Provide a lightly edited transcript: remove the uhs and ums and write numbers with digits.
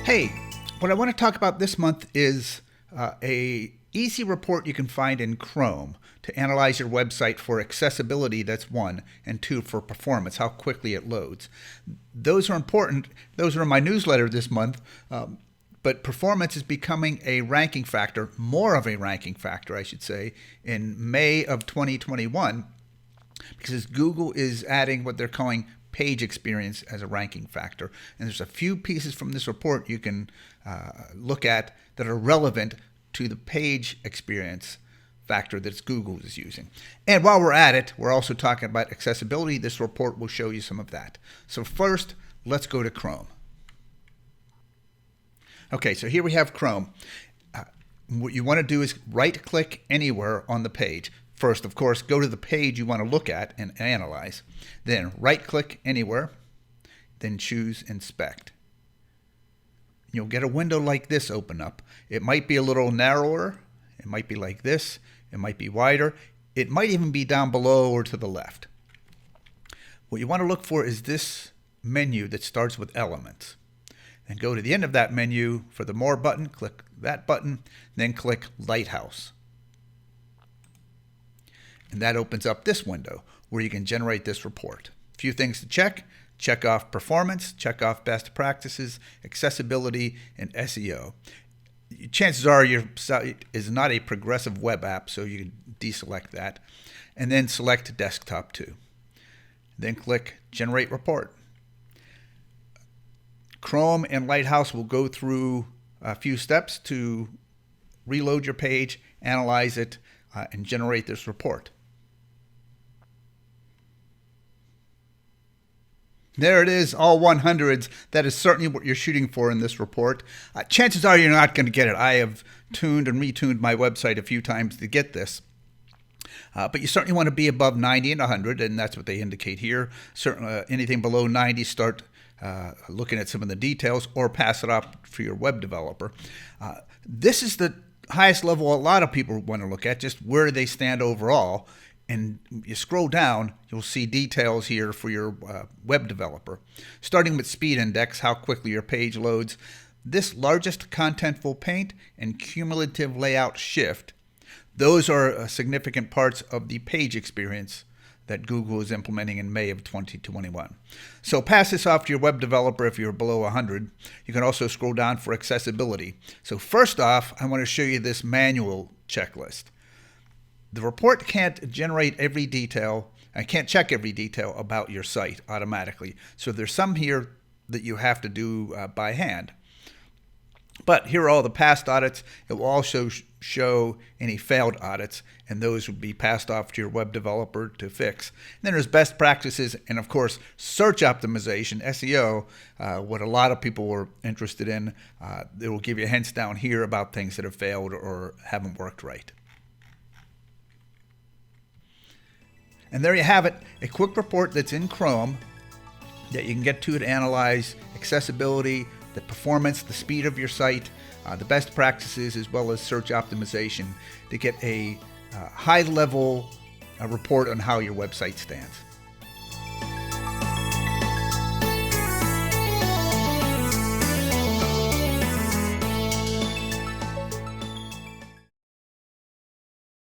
Hey, what I want to talk about this month is a easy report you can find in Chrome to analyze your website for accessibility, that's one, and two, for performance, how quickly it loads. Those are important. Those are in my newsletter this month, but performance is becoming a ranking factor, more of a ranking factor, I should say, in May of 2021, because Google is adding what they're calling page experience as a ranking factor. And there's a few pieces from this report you can look at that are relevant to the page experience factor that Google is using. And while we're at it, we're also talking about accessibility. This report will show you some of that. So first, let's go to Chrome. Okay, so here we have Chrome. What you want to do is right-click anywhere on the page. First, of course, go to the page you want to look at and analyze. Then right-click anywhere, then choose Inspect. You'll get a window like this open up. It might be a little narrower. It might be like this. It might be wider. It might even be down below or to the left. What you want to look for is this menu that starts with Elements. Then go to the end of that menu for the More button, click that button, then click Lighthouse. And that opens up this window where you can generate this report. A few things to check. Check off performance, check off best practices, accessibility, and SEO. Chances are your site is not a progressive web app, so you can deselect that. And then select desktop too. Then click Generate Report. Chrome and Lighthouse will go through a few steps to reload your page, analyze it, and generate this report. There it is, all 100s. That is certainly what you're shooting for in this report. Chances are you're not going to get it. I have tuned and retuned my website a few times to get this. But you certainly want to be above 90 and 100, and that's what they indicate here. Certainly, anything below 90, start looking at some of the details or pass it off for your web developer. This is the highest level a lot of people want to look at, just where they stand overall. And you scroll down, you'll see details here for your web developer. Starting with speed index, how quickly your page loads. This largest contentful paint and cumulative layout shift, those are significant parts of the page experience that Google is implementing in May of 2021. So pass this off to your web developer if you're below 100. You can also scroll down for accessibility. So first off, I want to show you this manual checklist. The report can't generate every detail, and can't check every detail about your site automatically. So there's some here that you have to do by hand. But here are all the past audits. It will also show any failed audits, and those would be passed off to your web developer to fix. And then there's best practices, and of course, search optimization, SEO, what a lot of people were interested in. It will give you hints down here about things that have failed or haven't worked right. And there you have it, a quick report that's in Chrome that you can get to analyze accessibility, the performance, the speed of your site, the best practices, as well as search optimization to get a high-level report on how your website stands.